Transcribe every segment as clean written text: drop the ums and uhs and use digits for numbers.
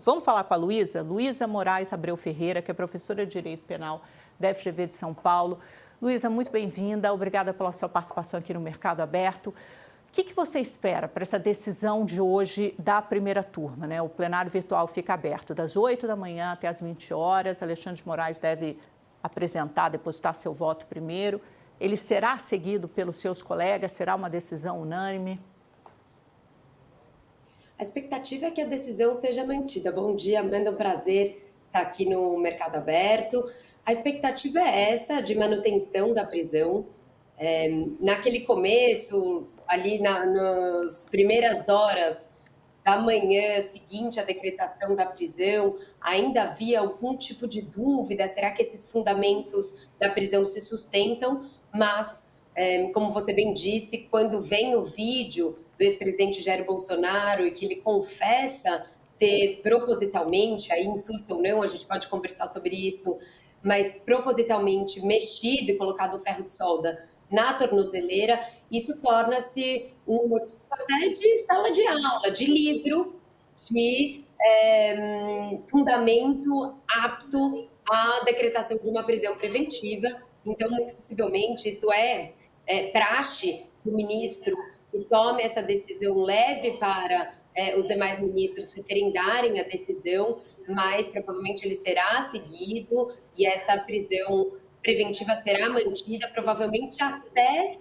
Vamos falar com a Luísa Moraes Abreu Ferreira, que é professora de Direito Penal da FGV de São Paulo. Luísa, muito bem-vinda, obrigada pela sua participação aqui no Mercado Aberto. O que você espera para essa decisão de hoje da primeira turma, né? O plenário virtual fica aberto das 8 da manhã até as 20 horas. Alexandre de Moraes deve apresentar, depositar seu voto primeiro. Ele será seguido pelos seus colegas? Será uma decisão unânime? A expectativa é que a decisão seja mantida. Bom dia, Amanda, é um prazer estar aqui no Mercado Aberto. A expectativa é essa, de manutenção da prisão. Naquele começo, ali nas primeiras horas da manhã seguinte à decretação da prisão, ainda havia algum tipo de dúvida, será que esses fundamentos da prisão se sustentam? Mas, como você bem disse, quando vem o vídeo do ex-presidente Jair Bolsonaro e que ele confessa ter propositalmente, aí insulto ou não, a gente pode conversar sobre isso, mas propositalmente mexido e colocado o ferro de solda na tornozeleira, isso torna-se um motivo até de sala de aula, de livro, de fundamento apto à decretação de uma prisão preventiva. Então, muito possivelmente, isso é praxe que o ministro que tome essa decisão leve para os demais ministros referendarem a decisão, mas provavelmente ele será seguido e essa prisão preventiva será mantida, provavelmente até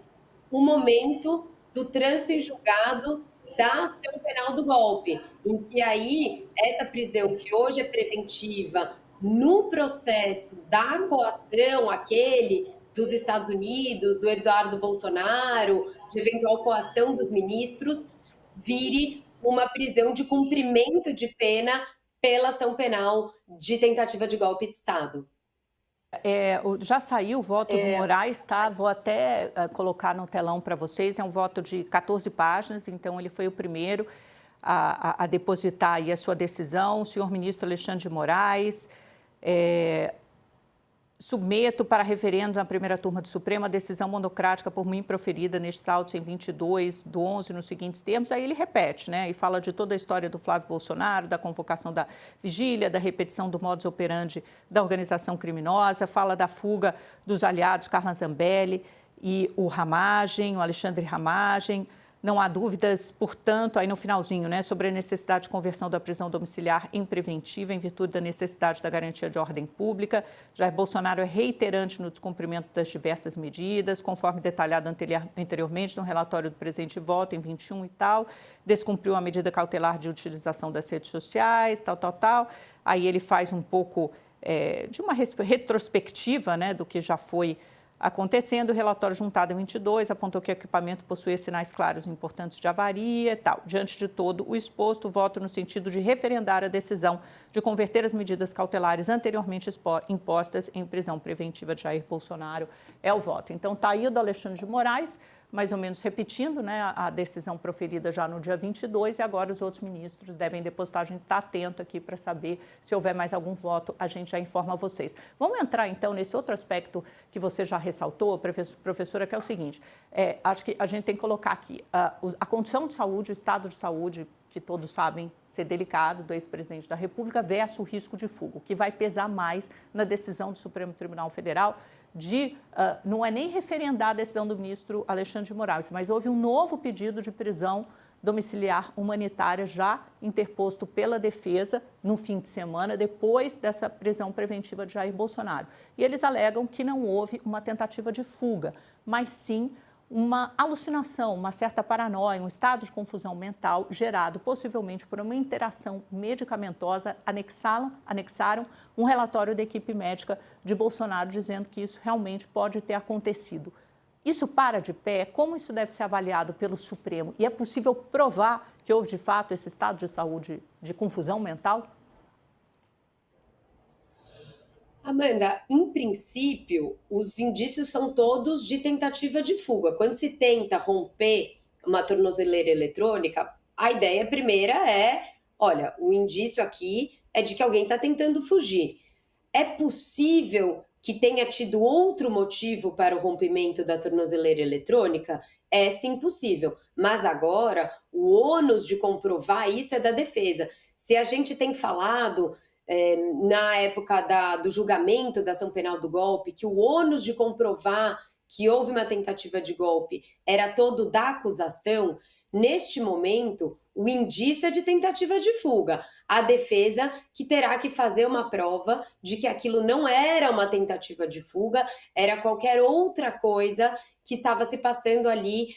o momento do trânsito em julgado da ação penal do golpe, em que aí essa prisão que hoje é preventiva no processo da coação, aquele dos Estados Unidos, do Eduardo Bolsonaro, de eventual coação dos ministros, vire uma prisão de cumprimento de pena pela ação penal de tentativa de golpe de Estado. Já saiu o voto do Moraes, tá? Vou até colocar no telão para vocês. É um voto de 14 páginas, então ele foi o primeiro a depositar aí a sua decisão. O senhor ministro Alexandre de Moraes, submeto para referendo na primeira turma do Supremo a decisão monocrática por mim proferida nestes autos em 22/11 nos seguintes termos. Aí ele repete, né? E fala de toda a história do Flávio Bolsonaro, da convocação da vigília, da repetição do modus operandi da organização criminosa, fala da fuga dos aliados Carla Zambelli e o Ramagem, o Alexandre Ramagem. Não há dúvidas, portanto, aí no finalzinho, né, sobre a necessidade de conversão da prisão domiciliar em preventiva em virtude da necessidade da garantia de ordem pública. Jair Bolsonaro é reiterante no descumprimento das diversas medidas, conforme detalhado anteriormente no relatório do presente voto em 21 e tal. Descumpriu a medida cautelar de utilização das redes sociais, tal. Aí ele faz um pouco de uma retrospectiva, né, do que já foi acontecendo. O relatório juntado em 22 apontou que o equipamento possuía sinais claros e importantes de avaria e tal. Diante de todo o exposto, voto no sentido de referendar a decisão de converter as medidas cautelares anteriormente impostas em prisão preventiva de Jair Bolsonaro. É o voto. Então, está aí o do Alexandre de Moraes, mais ou menos repetindo, né, a decisão proferida já no dia 22, e agora os outros ministros devem depositar. A gente está atento aqui para saber se houver mais algum voto, a gente já informa vocês. Vamos entrar, então, nesse outro aspecto que você já ressaltou, professora, que é o seguinte, acho que a gente tem que colocar aqui a condição de saúde, o estado de saúde, que todos sabem ser delicado, do ex-presidente da República, versus o risco de fuga, o que vai pesar mais na decisão do Supremo Tribunal Federal não é nem referendar a decisão do ministro Alexandre de Moraes, mas houve um novo pedido de prisão domiciliar humanitária já interposto pela defesa no fim de semana, depois dessa prisão preventiva de Jair Bolsonaro. E eles alegam que não houve uma tentativa de fuga, mas sim uma alucinação, uma certa paranoia, um estado de confusão mental gerado possivelmente por uma interação medicamentosa. Anexaram um relatório da equipe médica de Bolsonaro dizendo que isso realmente pode ter acontecido. Isso para de pé? Como isso deve ser avaliado pelo Supremo? E é possível provar que houve, de fato, esse estado de saúde de confusão mental? Amanda, em princípio, os indícios são todos de tentativa de fuga. Quando se tenta romper uma tornozeleira eletrônica, a ideia primeira olha, o indício aqui é de que alguém está tentando fugir. É possível que tenha tido outro motivo para o rompimento da tornozeleira eletrônica, é sim possível. Mas agora, o ônus de comprovar isso é da defesa. Se a gente tem falado, na época do julgamento da ação penal do golpe, que o ônus de comprovar que houve uma tentativa de golpe era todo da acusação, neste momento, o indício é de tentativa de fuga. A defesa que terá que fazer uma prova de que aquilo não era uma tentativa de fuga, era qualquer outra coisa que estava se passando ali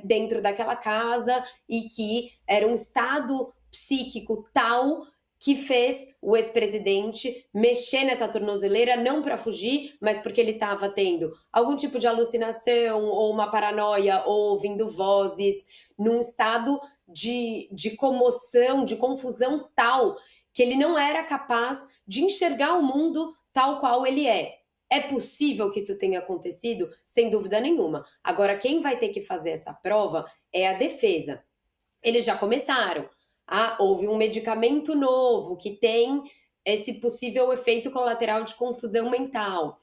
dentro daquela casa e que era um estado psíquico tal que fez o ex-presidente mexer nessa tornozeleira, não para fugir, mas porque ele estava tendo algum tipo de alucinação, ou uma paranoia, ou ouvindo vozes, num estado de comoção, de confusão tal, que ele não era capaz de enxergar o mundo tal qual ele é. É possível que isso tenha acontecido? Sem dúvida nenhuma. Agora, quem vai ter que fazer essa prova é a defesa. Eles já começaram. Houve um medicamento novo que tem esse possível efeito colateral de confusão mental.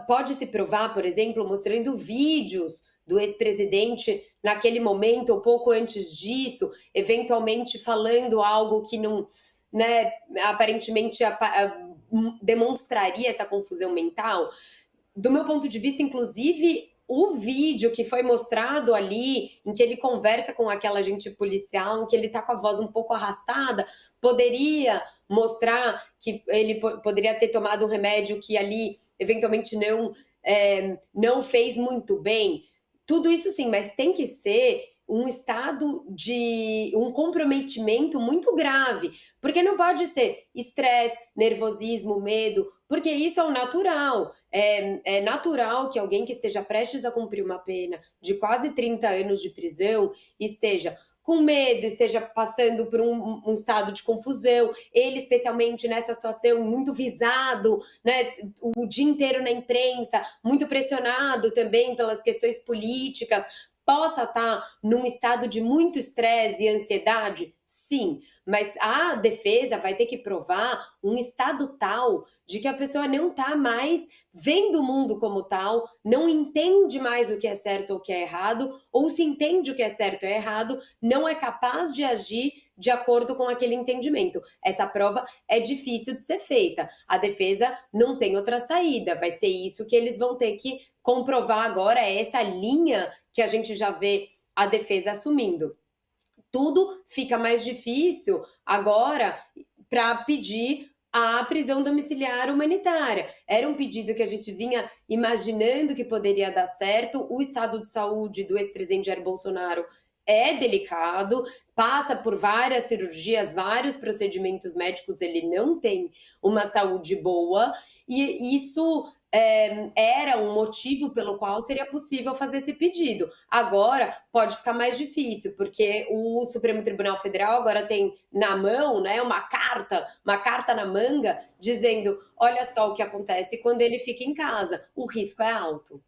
Pode se provar, por exemplo, mostrando vídeos do ex-presidente naquele momento ou pouco antes disso, eventualmente falando algo que não, né, aparentemente demonstraria essa confusão mental. Do meu ponto de vista, inclusive, o vídeo que foi mostrado ali, em que ele conversa com aquela agente policial, em que ele tá com a voz um pouco arrastada, poderia mostrar que ele poderia ter tomado um remédio que ali, eventualmente, não fez muito bem. Tudo isso sim, mas tem que ser um estado de um comprometimento muito grave, porque não pode ser estresse, nervosismo, medo, porque isso é o natural. É natural que alguém que esteja prestes a cumprir uma pena de quase 30 anos de prisão esteja com medo, esteja passando por um estado de confusão, ele especialmente nessa situação muito visado, né, o dia inteiro na imprensa, muito pressionado também pelas questões políticas, possa estar num estado de muito estresse e ansiedade? Sim, mas a defesa vai ter que provar um estado tal de que a pessoa não está mais vendo o mundo como tal, não entende mais o que é certo ou o que é errado, ou se entende o que é certo ou é errado, não é capaz de agir de acordo com aquele entendimento. Essa prova é difícil de ser feita. A defesa não tem outra saída, vai ser isso que eles vão ter que comprovar agora, é essa linha que a gente já vê a defesa assumindo. Tudo fica mais difícil agora para pedir a prisão domiciliar humanitária. Era um pedido que a gente vinha imaginando que poderia dar certo. O estado de saúde do ex-presidente Jair Bolsonaro é delicado, passa por várias cirurgias, vários procedimentos médicos, ele não tem uma saúde boa, e isso era um motivo pelo qual seria possível fazer esse pedido. Agora pode ficar mais difícil, porque o Supremo Tribunal Federal agora tem na mão, né, uma carta na manga, dizendo: olha só o que acontece quando ele fica em casa, o risco é alto.